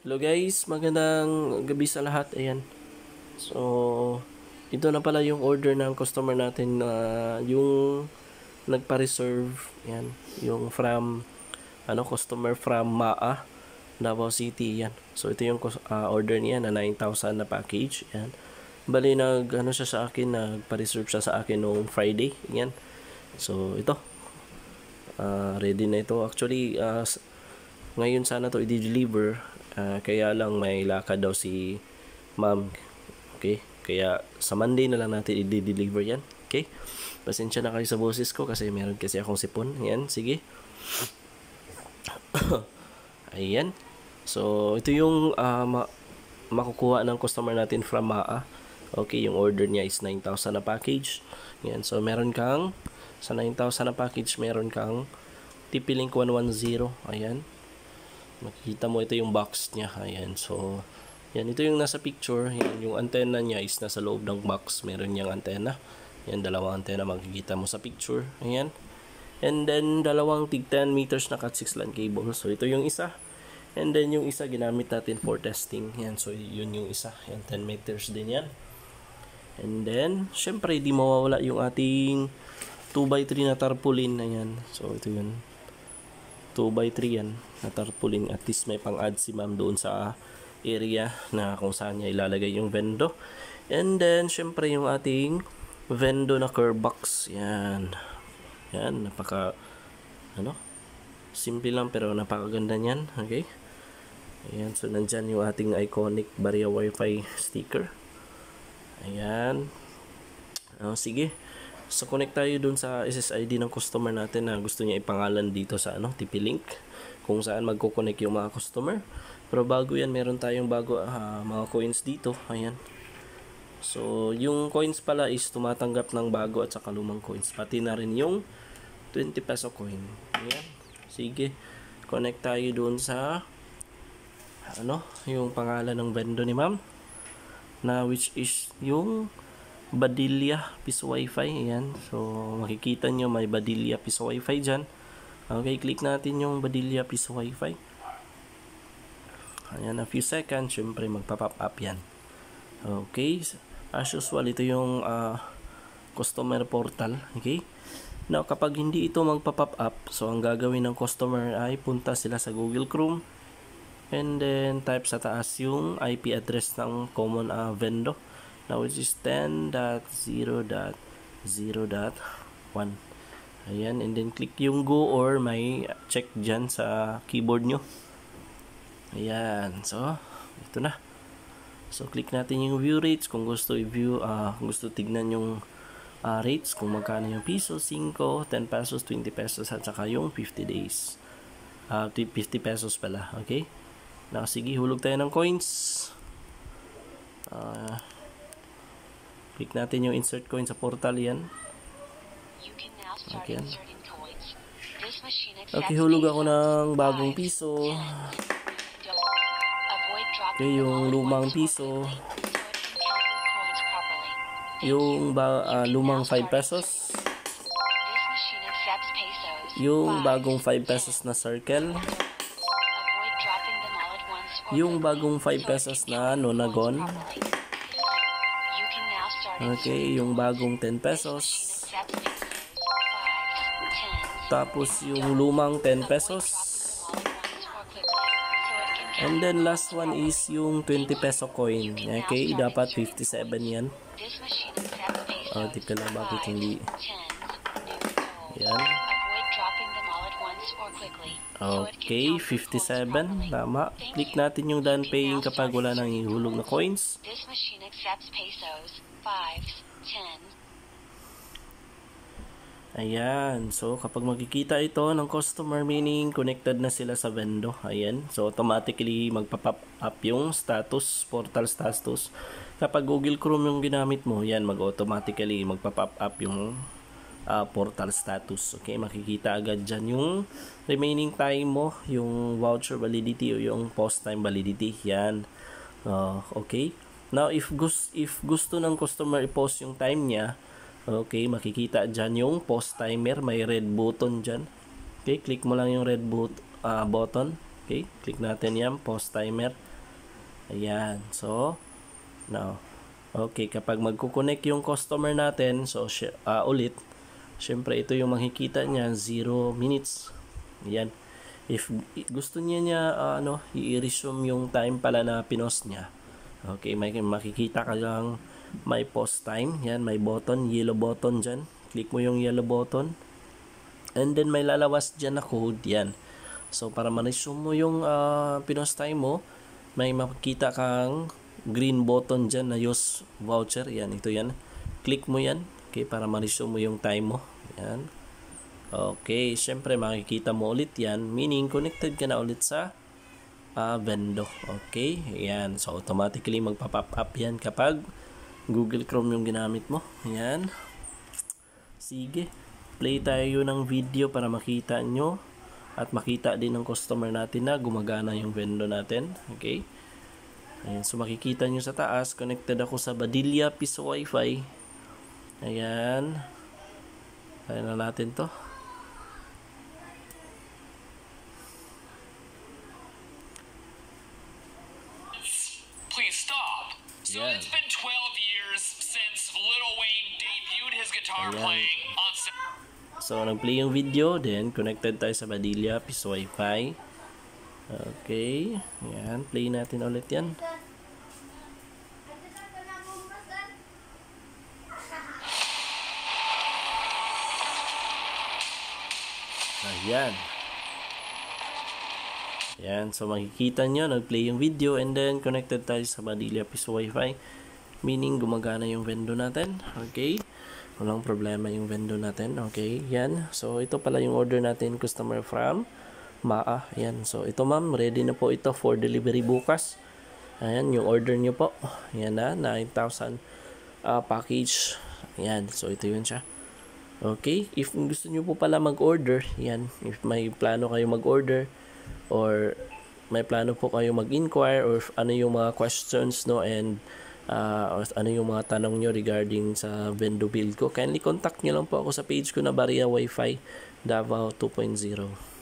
Hello guys, magandang gabi sa lahat. Ayan. So, ito na pala yung order ng customer natin na yung nagpa-reserve. Ayan, yung from customer from MAA, Davao City. Ayan. So, ito yung order niya na 9,000 na package. Ayan. Bali siya sa akin, nagpa-reserve siya sa akin noong Friday. Ayan. So, ito. Ready na ito. Actually, ngayon sana to i-deliver. Kaya lang may lakad daw si ma'am. Okay? Kaya sa Monday na lang natin i-deliver yan. Okay? Pasensya na kayo sa boses ko kasi meron kasi akong sipon. Yan, sige. Ayan. So, ito yung makukuha ng customer natin from MAA. Okay, yung order niya is 9,000 na package. Yan. So, meron kang sa 9,000 na package, meron kang TP-Link 110. Ayan. Makikita mo ito yung box niya. Ayan. So, yan. Ito yung nasa picture. Yan, yung antenna niya is nasa loob ng box. Meron niyang antenna. Yan, dalawang antenna makikita mo sa picture. Ayan. And then, dalawang tig 10 meters na Cat6 LAN cable. So, ito yung isa. And then, yung isa ginamit natin for testing. Yan. So, yun yung isa. Yan, 10 meters din yan. And then, syempre, di mawawala yung ating 2x3 na tarpaulin. Ayan. So, ito yun. 2x3 yan na tarpaulin. At least may pang-add si ma'am doon sa area na kung saan niya ilalagay yung vendo. And then, syempre, yung ating vendo na curve box. Yan. Yan. Napaka, simple lang pero napakaganda niyan. Okay. Ayan. So, nandyan yung ating iconic Barya Wi-Fi sticker. Ayan. Sige. So, connect tayo dun sa SSID ng customer natin na gusto niya ipangalan dito sa TP-Link kung saan magko-connect yung mga customer. Pero bago yan, meron tayong bago mga coins dito. Ayan. So, yung coins pala is tumatanggap ng bago at saka lumang coins. Pati na rin yung 20 peso coin. Ayan. Sige. Connect tayo dun sa yung pangalan ng vendo ni ma'am na which is yung Badilla Piso Wi-Fi. Ayan. So, makikita nyo may Badilla Piso Wi-Fi dyan. Okay, click natin yung Badilla Piso Wi-Fi. Ayan, a few seconds. Siyempre, magpa-pop up yan. Okay. As usual, ito yung customer portal. Okay. Now, kapag hindi ito magpa-pop up, so, ang gagawin ng customer ay punta sila sa Google Chrome. And then, type sa taas yung IP address ng common vendo. Now, which is 10.0.0.1. Ayan. And then, click yung go or may check dyan sa keyboard nyo. Ayan. So, ito na. So, click natin yung view rates. Kung gusto i-view, gusto tignan yung rates. Kung magkano yung piso, 5, 10 pesos, 20 pesos, at saka yung 50 days. 50 pesos pala. Okay? Now, sige, hulog tayo ng coins. Click natin yung insert coin sa portal yan. Okay. Okay, hulog ako ng bagong piso. Okay, yung lumang piso. Yung lumang 5 pesos. Yung bagong 5 pesos na circle. Yung bagong 5 pesos na nonagon. Okay, yung bagong 10 pesos. Tapos yung lumang 10 pesos. And then last one is yung 20 peso coin. Okay, dapat 57 yan. Tika lang bakit hindi. Yan. Okay, 57. Tama. Click natin yung done paying kapag wala nang ihulog na coins. Ayan. So, kapag makikita ito ng customer, meaning connected na sila sa vendo. Ayan. So, automatically magpa-pop up yung status, portal status. Kapag Google Chrome yung ginamit mo, yan, mag-automatically magpa-pop up yung portal status. Okay, makikita agad dyan yung remaining time mo, yung voucher validity o yung post time validity. Yan. Okay. Now, if gusto ng customer i-post yung time niya, okay, makikita dyan yung post timer. May red button dyan. Okay, click mo lang yung red button. Okay, click natin yan, post timer. Ayan. So, now, okay, kapag magkukonect yung customer natin, so, ulit, syempre, ito yung makikita niya, 0 minutes. Ayan. If gusto niya i-resume yung time pala na pinost niya. Okay, may makikita ka lang may post time. Yan, may button, yellow button dyan. Click mo yung yellow button. And then may lalawas dyan na code. Yan. So, para ma-resume mo yung pinost time mo, may makikita kang green button dyan na use voucher. Yan, ito yan. Click mo yan. Okay, para ma-resume mo yung time mo. Yan. Okay, syempre makikita mo ulit yan, meaning connected ka na ulit sa Vendo. Okay, yan. So, automatically magpa-pop up yan kapag Google Chrome yung ginamit mo. Yan. Sige, play tayo ng video para makita nyo at makita din ng customer natin na gumagana yung Vendo natin. Okay. Ayan, so makikita nyo sa taas, connected ako sa Badilla Piso Wi-Fi. Ayan. Ayan na natin to. Please stop. So it's been 12 years since Lil Wayne debuted his guitar playing on. So nag-play yung video, then connected tayo sa Badilla Piso Wi-Fi. Okay, yan, play natin ulit yan. Ayan. Yan, so makikita nyo, nag-play yung video and then connected tayo sa Badilla Piso Wi-Fi. Meaning, gumagana yung Vendo natin. Okay. Walang problema yung Vendo natin. Okay, yan. So, ito pala yung order natin, customer from Maa. Ayan. So, ito ma'am, ready na po ito for delivery bukas. Ayan, yung order nyo po. Ayan na, 9,000 package. Ayan. So, ito yun siya. Okay. If gusto nyo po pala mag-order, yan. If may plano kayo mag-order, or may plano po kayo mag-inquire or ano yung mga questions no and or ano yung mga tanong nyo regarding sa Vendo build ko, kindly contact nyo lang po ako sa page ko na Barya Wi-Fi Davao 2.0.